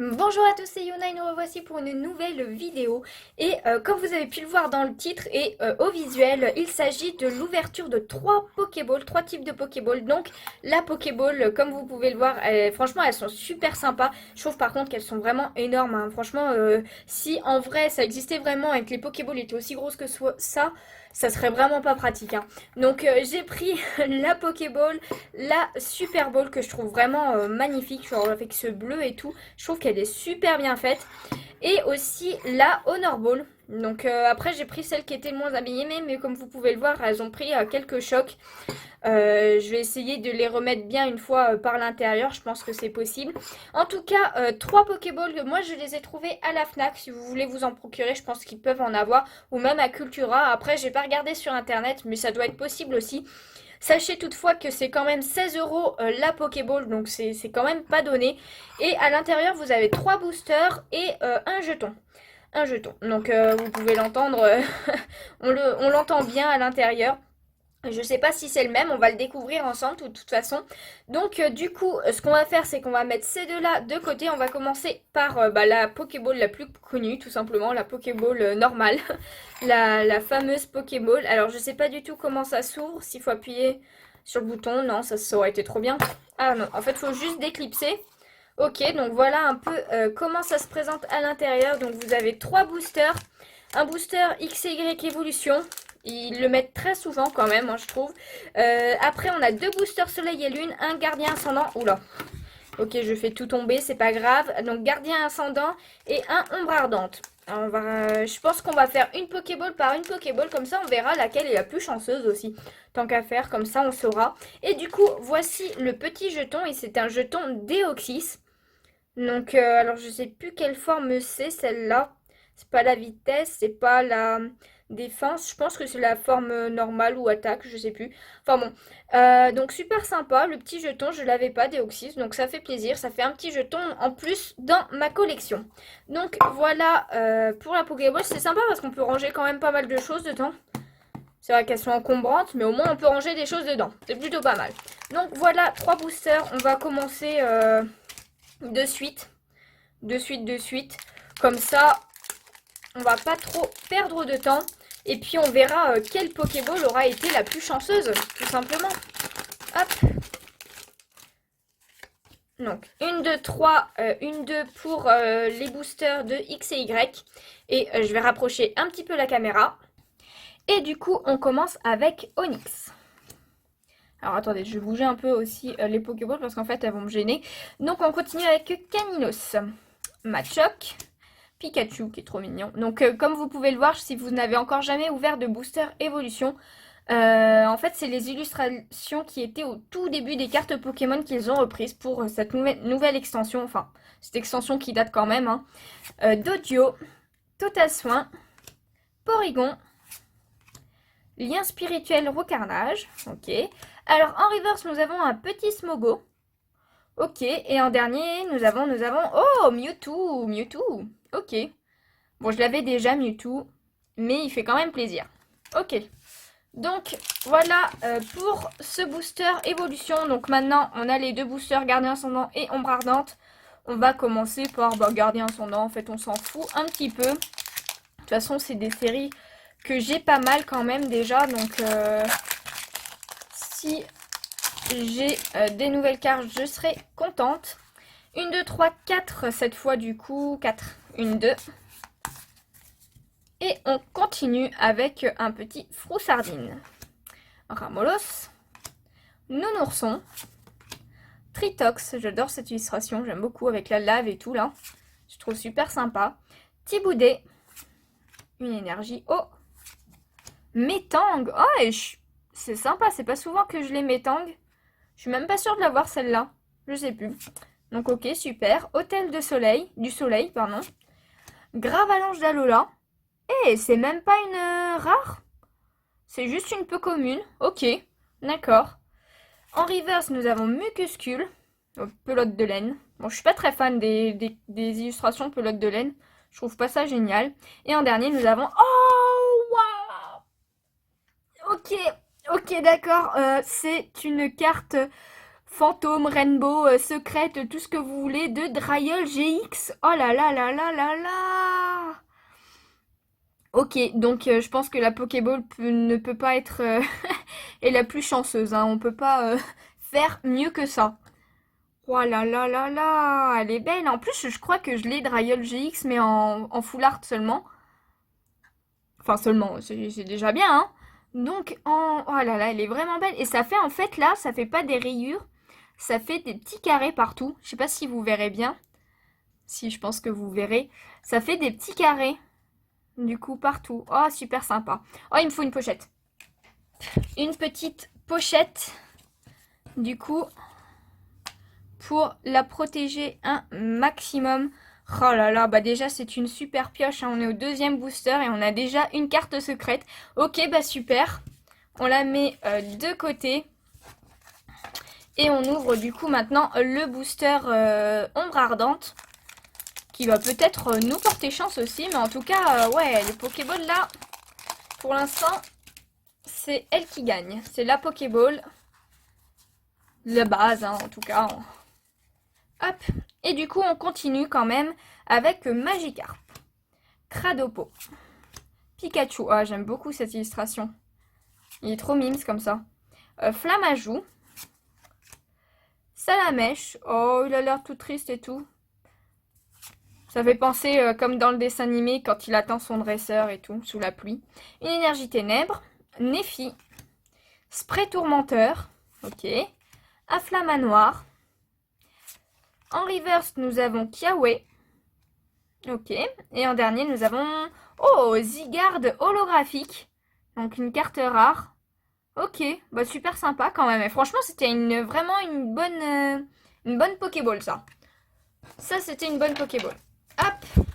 Bonjour à tous, c'est Yuna et nous revoici pour une nouvelle vidéo. Et comme vous avez pu le voir dans le titre et au visuel, il s'agit de l'ouverture de trois Pokéballs, trois types de Pokéballs. Donc la Pokéball, comme vous pouvez le voir, franchement elles sont super sympas. Je trouve par contre qu'elles sont vraiment énormes, hein. Franchement, si en vrai ça existait vraiment et que les Pokéballs étaient aussi grosses que ça serait vraiment pas pratique, hein. Donc j'ai pris la Pokéball, la Super Ball que je trouve vraiment magnifique, genre avec ce bleu et tout. Je trouve qu'elle est super bien faite. Et aussi la Honor Ball. Donc après j'ai pris celle qui était le moins abîmée, mais comme vous pouvez le voir, elles ont pris quelques chocs. Je vais essayer de les remettre bien une fois par l'intérieur, je pense que c'est possible. En tout cas, trois Pokéballs, moi je les ai trouvés à la FNAC. Si vous voulez vous en procurer, je pense qu'ils peuvent en avoir. Ou même à Cultura. Après, j'ai pas regardé sur internet, mais ça doit être possible aussi. Sachez toutefois que c'est quand même 16 € la Pokéball, donc c'est quand même pas donné. Et à l'intérieur, vous avez 3 boosters et un jeton. Un jeton. Donc vous pouvez l'entendre, on l'entend bien à l'intérieur. Je sais pas si c'est le même, on va le découvrir ensemble de toute façon. Donc du coup, ce qu'on va faire, c'est qu'on va mettre ces deux-là de côté. On va commencer par la Pokéball la plus connue, tout simplement, la Pokéball normale, la fameuse Pokéball. Alors je sais pas du tout comment ça s'ouvre, s'il faut appuyer sur le bouton. Non, ça aurait été trop bien. Ah non, en fait, il faut juste déclipser. Ok, donc voilà un peu comment ça se présente à l'intérieur. Donc vous avez trois boosters, un booster XY Evolution. Ils le mettent très souvent quand même, hein, je trouve. Après, on a deux boosters Soleil et Lune, un Gardien Ascendant. Oula. Ok, je fais tout tomber, c'est pas grave. Donc Gardien Ascendant et un Ombre Ardente. Alors, je pense qu'on va faire une Pokéball par une Pokéball, comme ça on verra laquelle est la plus chanceuse aussi. Tant qu'à faire, comme ça on saura. Et du coup, voici le petit jeton, et c'est un jeton Deoxys. Donc, alors je sais plus quelle forme c'est celle-là. C'est pas la vitesse, c'est pas la défense. Je pense que c'est la forme normale ou attaque, je sais plus. Enfin bon, donc super sympa. Le petit jeton, je l'avais pas Deoxys, donc ça fait plaisir. Ça fait un petit jeton en plus dans ma collection. Donc voilà pour la Pokéball. C'est sympa parce qu'on peut ranger quand même pas mal de choses dedans. C'est vrai qu'elles sont encombrantes, mais au moins on peut ranger des choses dedans. C'est plutôt pas mal. Donc voilà, trois boosters. On va commencer de suite. De suite, de suite. Comme ça, on va pas trop perdre de temps. Et puis on verra quelle Pokéball aura été la plus chanceuse, tout simplement. Hop. Donc, une, 2, 3, une, 2 pour les boosters de X et Y. Et je vais rapprocher un petit peu la caméra. Et du coup, on commence avec Onix. Alors attendez, je vais bouger un peu aussi les Pokéballs parce qu'en fait elles vont me gêner. Donc on continue avec Caninos, Machoke, Pikachu qui est trop mignon. Donc comme vous pouvez le voir, si vous n'avez encore jamais ouvert de booster évolution, en fait c'est les illustrations qui étaient au tout début des cartes Pokémon qu'ils ont reprises pour cette nouvelle extension. Enfin, cette extension qui date quand même, hein. Dodio, Total Soin, Porygon, Lien spirituel Rocarnage. Ok. Alors en reverse, nous avons un petit Smogo. Ok. Et en dernier, nous avons... Oh, Mewtwo. Mewtwo. Ok. Bon, je l'avais déjà, Mewtwo. Mais il fait quand même plaisir. Ok. Donc, voilà pour ce booster évolution. Donc maintenant, on a les deux boosters Gardien Ascendant et Ombre Ardente. On va commencer par Gardien Ascendant. En fait, on s'en fout un petit peu. De toute façon, c'est des séries que j'ai pas mal quand même déjà. Donc, si j'ai des nouvelles cartes, je serai contente. 1, 2, 3, 4 cette fois du coup. 4, 1, 2. Et on continue avec un petit Froussardine. Ramolos. Nounourson. Tritox, j'adore cette illustration, j'aime beaucoup avec la lave et tout là. Je trouve super sympa. Tiboudet. Une énergie eau. Métang. Oh, c'est sympa, c'est pas souvent que je les métang. Je suis même pas sûre de l'avoir celle-là. Je sais plus. Donc ok, super. Hôtel de soleil, du soleil, pardon. Gravalanche d'Alola. Eh, c'est même pas une rare. C'est juste une peu commune. Ok, d'accord. En reverse, nous avons Mucuscule. Pelote de laine. Bon, je suis pas très fan des illustrations pelote de laine. Je trouve pas ça génial. Et en dernier, nous avons... Oh, waouh. Ok, ok, d'accord. C'est une carte fantôme, rainbow, secrète, tout ce que vous voulez de Dryol GX. Oh là là là là là là. Ok, donc je pense que la Pokéball ne peut pas être est la plus chanceuse, hein. On peut pas faire mieux que ça. Oh là là là là, elle est belle. En plus, je crois que je l'ai Dryol GX, mais en full art seulement. Enfin, seulement, c'est déjà bien, hein. Donc, oh là là, elle est vraiment belle. Et ça fait, en fait, là, ça fait pas des rayures. Ça fait des petits carrés partout. Je sais pas si vous verrez bien. Si, je pense que vous verrez. Ça fait des petits carrés. Du coup, partout. Oh, super sympa. Oh, il me faut une pochette. Une petite pochette. Du coup, pour la protéger un maximum. Oh là là, bah déjà c'est une super pioche, hein. On est au deuxième booster et on a déjà une carte secrète. Ok, bah super. On la met de côté. Et on ouvre du coup maintenant le booster ombre ardente. Qui va peut-être nous porter chance aussi. Mais en tout cas, ouais, les Pokéballs là, pour l'instant, c'est elle qui gagne. C'est la Pokéball. La base, hein, en tout cas. Hop. Et du coup, on continue quand même avec Magikarp, Cradopo, Pikachu. Ah, j'aime beaucoup cette illustration. Il est trop mimes comme ça. Flamajou, Salamèche. Oh, il a l'air tout triste et tout. Ça fait penser comme dans le dessin animé quand il attend son dresseur et tout, sous la pluie. Une énergie ténèbres, Néfi, Spray tourmenteur, ok, Afflamanoir. En reverse, nous avons Kiawe. Ok. Et en dernier, nous avons... Oh, Zygarde holographique. Donc une carte rare. Ok. Bah super sympa quand même. Et franchement, c'était vraiment une bonne Pokéball, ça. Ça, c'était une bonne Pokéball. Hop.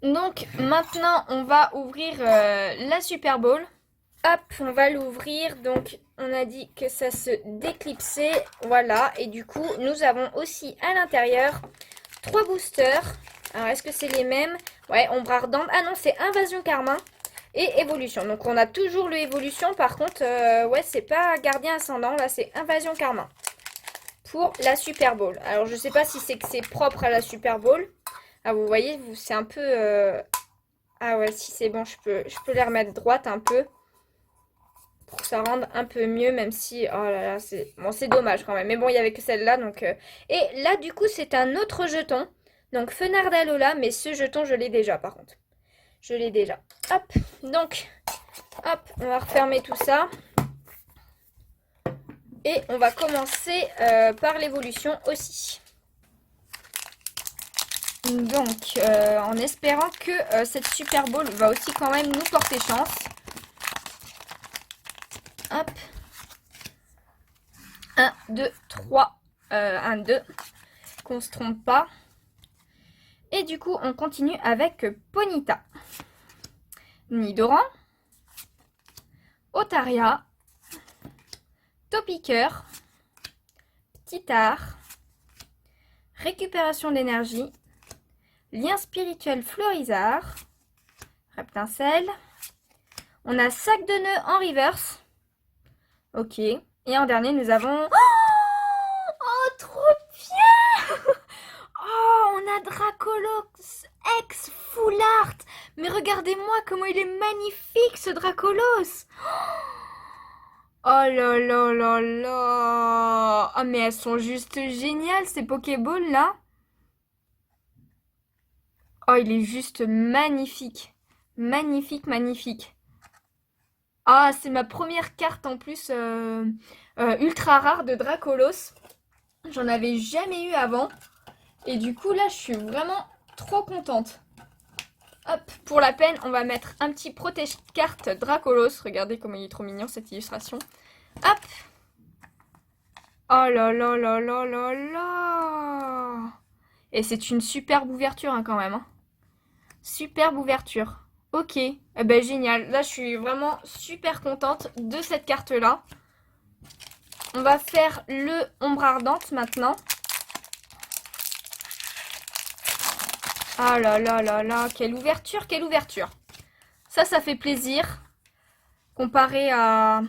Donc maintenant, on va ouvrir la Super Bowl. Hop, on va l'ouvrir. Donc, on a dit que ça se déclipsait. Voilà. Et du coup, nous avons aussi à l'intérieur 3 boosters. Alors, est-ce que c'est les mêmes? Ouais, ombre ardente. Ah non, c'est Invasion Karma et Évolution. Donc, on a toujours le Évolution. Par contre, ouais, c'est pas Gardien Ascendant. Là, c'est Invasion Karma pour la Super Bowl. Alors, je sais pas si c'est que c'est propre à la Super Bowl. Ah, vous voyez, c'est un peu... Ah ouais, si c'est bon, je peux les remettre droite un peu. Pour que ça rende un peu mieux, même si... Oh là là, c'est bon, c'est dommage quand même. Mais bon, il n'y avait que celle-là, donc... Et là, du coup, c'est un autre jeton. Donc, Fenard d'Alola, mais ce jeton, je l'ai déjà, par contre. Je l'ai déjà. Hop, donc... Hop, on va refermer tout ça. Et on va commencer par l'évolution aussi. Donc, en espérant que cette Super Bowl va aussi quand même nous porter chance. Hop. 1, 2, 3. 1, 2. Qu'on se trompe pas. Et du coup, on continue avec Ponyta. Nidoran. Otaria. Topiqueur. Titar. Récupération d'énergie. Lien spirituel Florizard. Reptincelle. On a sac de nœuds en reverse. Ok. Et en dernier, nous avons... Oh, trop bien. Oh, on a Dracolos X Full Art. Mais regardez-moi comment il est magnifique, ce Dracolos. Oh là là là là. Oh, mais elles sont juste géniales, ces Pokéballs, là. Oh, il est juste magnifique. Magnifique, magnifique. Ah, c'est ma première carte en plus ultra rare de Dracolos. J'en avais jamais eu avant. Et du coup, là, je suis vraiment trop contente. Hop, pour la peine, on va mettre un petit protège-carte Dracolos. Regardez comme il est trop mignon, cette illustration. Hop. Oh là là là là là là. Et c'est une superbe ouverture hein, quand même. Hein. Superbe ouverture. Ok, eh ben, génial. Là, je suis vraiment super contente de cette carte-là. On va faire le ombre ardente maintenant. Ah là là là là, quelle ouverture, quelle ouverture. Ça fait plaisir. Comparé à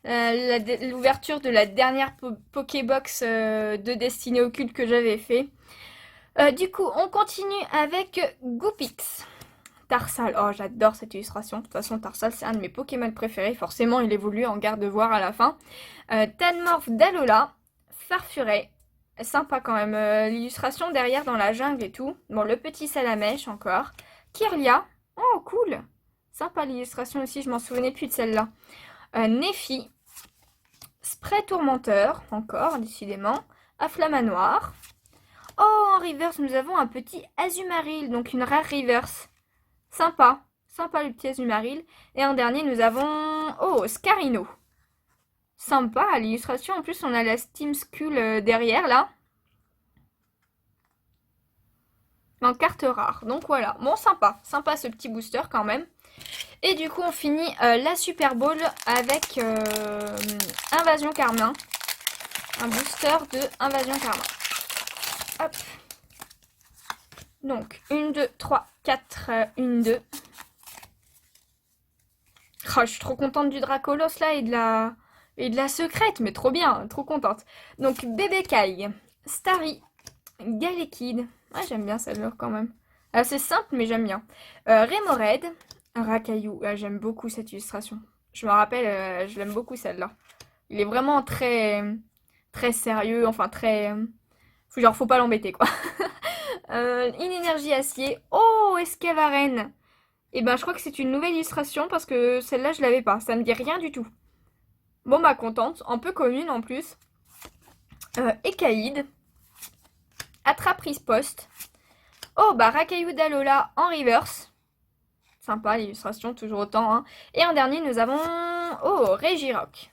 l'ouverture de la dernière Pokébox de Destinée Occulte que j'avais fait. Du coup, on continue avec Goopix. Tarsal, oh j'adore cette illustration. De toute façon, Tarsal c'est un de mes Pokémon préférés. Forcément, il évolue en Gardevoir à la fin. Tanmorph d'Alola, Farfuret. Sympa quand même. L'illustration derrière dans la jungle et tout. Bon, le petit Salamèche encore. Kirlia. Oh, cool. Sympa l'illustration aussi, je m'en souvenais plus de celle-là. Nephi. Spray Tourmenteur, encore, décidément. Afflamanoir. Oh, en reverse, nous avons un petit Azumarill, donc une rare reverse. Sympa. Sympa le petit Azumarill. Et en dernier, nous avons... Oh, Scarino. Sympa, à l'illustration. En plus, on a la Steam Skull derrière, là. En carte rare. Donc voilà. Bon, sympa. Sympa ce petit booster quand même. Et du coup, on finit la Super Bowl avec Invasion Carmin. Un booster de Invasion Carmin. Hop. Donc, 1, 2, 3, 4, 1, 2. Oh, je suis trop contente du Dracolos là et de la secrète, mais trop bien, trop contente. Donc, Bébé Kai, Starry, Galekid. Ah, j'aime bien celle-là quand même. C'est simple, mais j'aime bien. Remoraid, Rakaillou. J'aime beaucoup cette illustration. Je me rappelle, je l'aime beaucoup celle-là. Il est vraiment très, très sérieux, enfin très... genre, faut pas l'embêter, quoi. Une énergie acier. Oh, Escavaren. Et ben, je crois que c'est une nouvelle illustration parce que celle-là, je l'avais pas. Ça me dit rien du tout. Bon, bah, contente. Un peu commune en plus. Ekaïd. Attrape-prise poste. Oh, bah, Rakaillou d'Alola en reverse. Sympa, l'illustration, toujours autant. Hein. Et en dernier, nous avons... Oh, Regirock.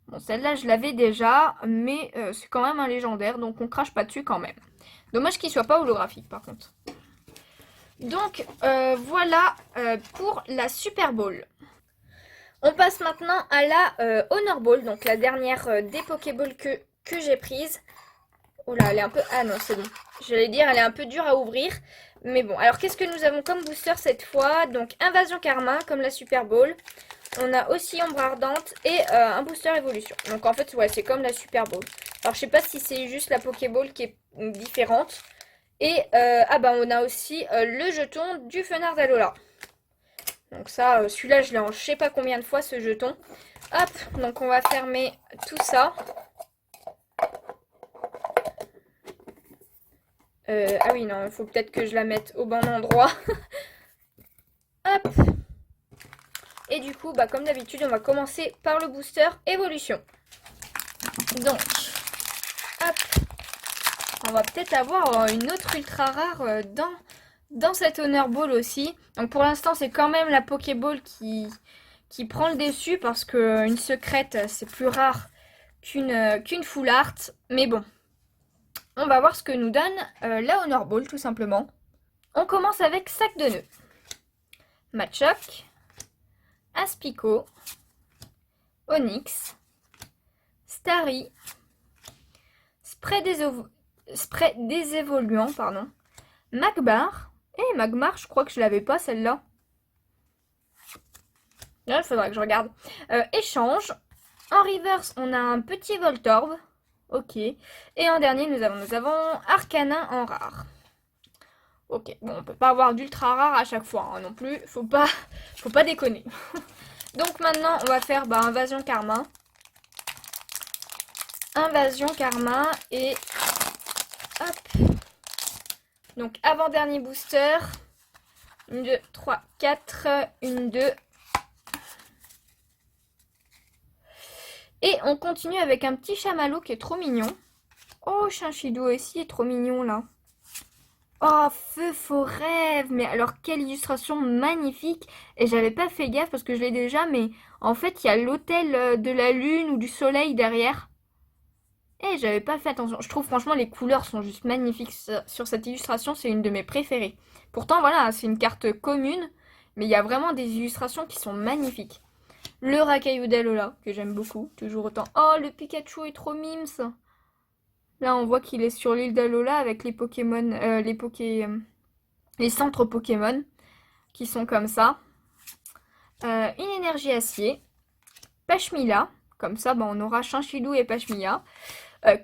Bon, celle-là, je l'avais déjà, mais c'est quand même un légendaire, donc on crache pas dessus quand même. Dommage qu'il soit pas holographique, par contre. Donc, voilà pour la Super Bowl. On passe maintenant à la Honor Ball, donc la dernière des Pokéballs que j'ai prise. Oh là, elle est un peu... Ah non, c'est bon. J'allais dire, elle est un peu dure à ouvrir. Mais bon, alors qu'est-ce que nous avons comme booster cette fois? Donc, Invasion Karma, comme la Super Bowl. On a aussi Ombre Ardente et un booster évolution. Donc en fait, ouais, c'est comme la Super Bowl. Alors je sais pas si c'est juste la Pokéball qui est différente. Et ah bah on a aussi le jeton du Fenard d'Alola. Donc ça, celui-là, je l'ai en je sais pas combien de fois ce jeton. Hop, donc on va fermer tout ça. Ah oui, non, il faut peut-être que je la mette au bon endroit. Hop. Et du coup, bah, comme d'habitude, on va commencer par le booster évolution. Donc, hop. On va peut-être avoir une autre ultra rare dans cette Honor Ball aussi. Donc pour l'instant, c'est quand même la Pokéball qui prend le dessus parce qu'une secrète, c'est plus rare qu'une full art. Mais bon, on va voir ce que nous donne la Honor Ball tout simplement. On commence avec sac de nœuds. Machoke. Aspico, Onyx, Starry, Spray désévoluant, pardon, Magmar, et Magmar, je crois que je l'avais pas celle-là. Là, il faudra que je regarde. Échange, en reverse, on a un petit Voltorb, ok, et en dernier, nous avons Arcanin en rare. Ok, bon, on peut pas avoir d'ultra rare à chaque fois hein, non plus, faut pas déconner. Donc maintenant, on va faire Invasion Karma. Invasion Karma et hop. Donc avant-dernier booster. 1, 2, 3, 4, 1, 2. Et on continue avec un petit chamallow qui est trop mignon. Oh, Chinchidou aussi est trop mignon là. Oh, Feu Faux Rêve. Mais alors, quelle illustration magnifique. Et j'avais pas fait gaffe parce que je l'ai déjà, mais en fait, il y a l'hôtel de la lune ou du soleil derrière. Et j'avais pas fait attention. Je trouve franchement les couleurs sont juste magnifiques sur cette illustration. C'est une de mes préférées. Pourtant, voilà, c'est une carte commune, mais il y a vraiment des illustrations qui sont magnifiques. Le Rakaillou d'Alola, que j'aime beaucoup, toujours autant. Oh, le Pikachu est trop mimes. Là, on voit qu'il est sur l'île d'Alola avec les Pokémon, les centres Pokémon qui sont comme ça. Une énergie acier. Pashmila, comme ça on aura Chinchillou et Pashmila.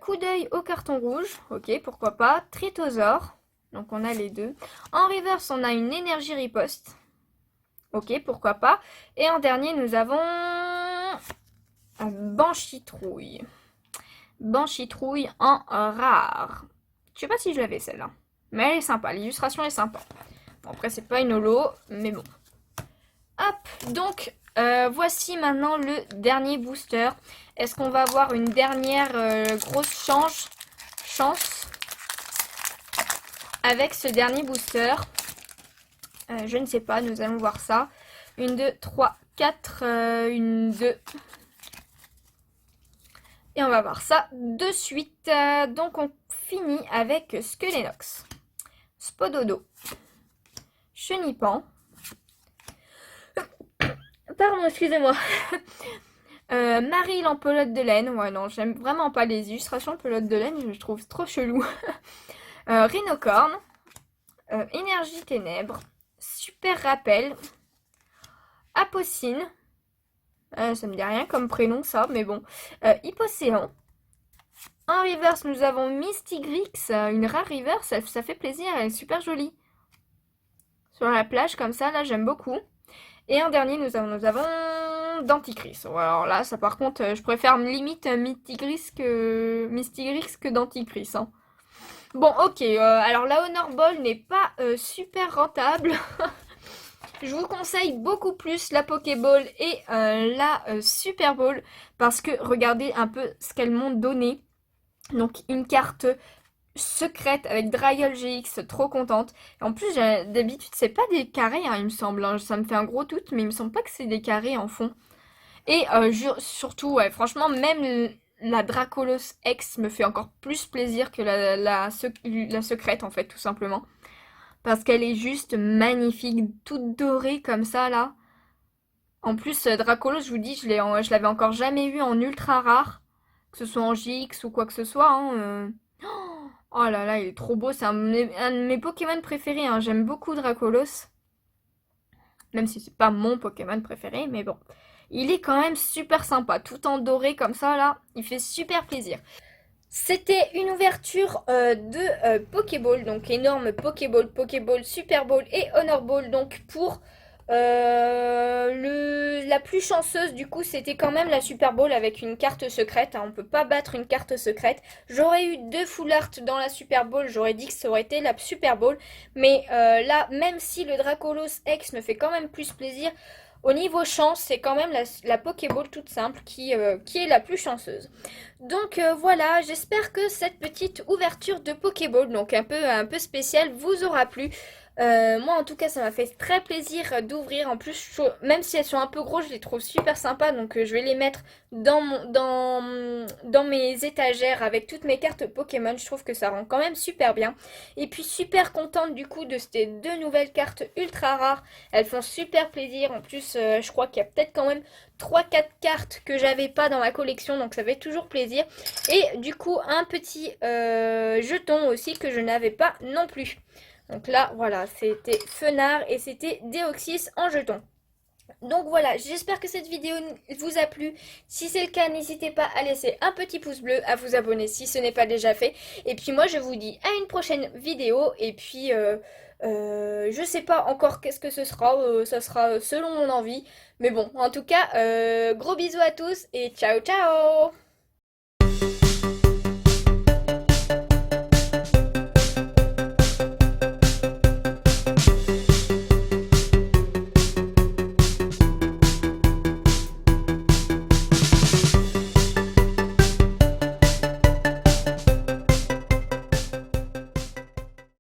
Coup d'œil au carton rouge, ok, pourquoi pas. Tritosaur, donc on a les deux. En reverse, on a une énergie riposte, ok, pourquoi pas. Et en dernier, nous avons un Banchitrouille. Banchitrouille en rare. Je sais pas si je l'avais celle-là, mais elle est sympa, l'illustration est sympa. Bon, après, c'est pas une holo, mais bon. Hop, donc voici maintenant le dernier booster. Est-ce qu'on va avoir une dernière grosse chance avec ce dernier booster? Je ne sais pas, nous allons voir ça. 1, 2, 3, 4, 1, 2. Et on va voir ça de suite. Donc on finit avec Skelenox, Spododo, Chenipan. Pardon, excusez-moi. Marie l'empelote de laine. Ouais, non, j'aime vraiment pas les illustrations pelote de laine, je trouve trop chelou. Rhinocorne. Énergie ténèbres. Super rappel. Apocine. Ça me dit rien comme prénom ça, mais bon. Hypocéan. En reverse, nous avons Mystigrix, une rare reverse, ça fait plaisir, elle est super jolie. Sur la plage comme ça, là j'aime beaucoup. Et en dernier, nous avons Denticris. Alors là, ça par contre, je préfère limite Mystigrix que Denticris. Hein. Bon, ok, alors la Honor Ball n'est pas super rentable. Je vous conseille beaucoup plus la Pokéball et la Super Ball parce que regardez un peu ce qu'elles m'ont donné. Donc une carte secrète avec Dryol GX, trop contente. Et en plus, d'habitude, c'est pas des carrés, hein, il me semble. Hein. Ça me fait un gros doute, mais il me semble pas que c'est des carrés en fond. Et surtout, ouais, franchement, même la Dracolos X me fait encore plus plaisir que la secrète, en fait, tout simplement. Parce qu'elle est juste magnifique, toute dorée comme ça, là. En plus, Dracolos, je vous dis, je l'avais encore jamais eu en ultra rare. Que ce soit en GX ou quoi que ce soit. Hein, Oh là là, il est trop beau. C'est un de mes Pokémon préférés. Hein. J'aime beaucoup Dracolos. Même si c'est pas mon Pokémon préféré, mais bon. Il est quand même super sympa. Tout en doré comme ça, là. Il fait super plaisir. C'était une ouverture de Pokéball. Donc énorme Pokéball, Super Ball et Honor Ball. Donc pour la plus chanceuse du coup c'était quand même la Super Bowl avec une carte secrète, hein. On peut pas battre une carte secrète. J'aurais eu 2 full art dans la Super Bowl, j'aurais dit que ça aurait été la Super Bowl. Mais là, même si le Dracolos X me fait quand même plus plaisir, au niveau chance, c'est quand même la Pokéball toute simple qui est la plus chanceuse. Donc voilà, j'espère que cette petite ouverture de Pokéball, donc un peu spéciale, vous aura plu. Moi en tout cas ça m'a fait très plaisir d'ouvrir. En plus même si elles sont un peu grosses, je les trouve super sympas. Donc je vais les mettre dans mes étagères avec toutes mes cartes Pokémon. Je trouve que ça rend quand même super bien. Et puis super contente du coup de ces 2 nouvelles cartes ultra rares. Elles font super plaisir. En plus je crois qu'il y a peut-être quand même 3-4 cartes que j'avais pas dans ma collection. Donc ça fait toujours plaisir. Et du coup un petit jeton aussi que je n'avais pas non plus. Donc là, voilà, c'était Fenard et c'était Deoxys en jeton. Donc voilà, j'espère que cette vidéo vous a plu. Si c'est le cas, n'hésitez pas à laisser un petit pouce bleu, à vous abonner si ce n'est pas déjà fait. Et puis moi, je vous dis à une prochaine vidéo. Et puis, je sais pas encore qu'est-ce que ce sera. Ça sera selon mon envie. Mais bon, en tout cas, gros bisous à tous et ciao ciao!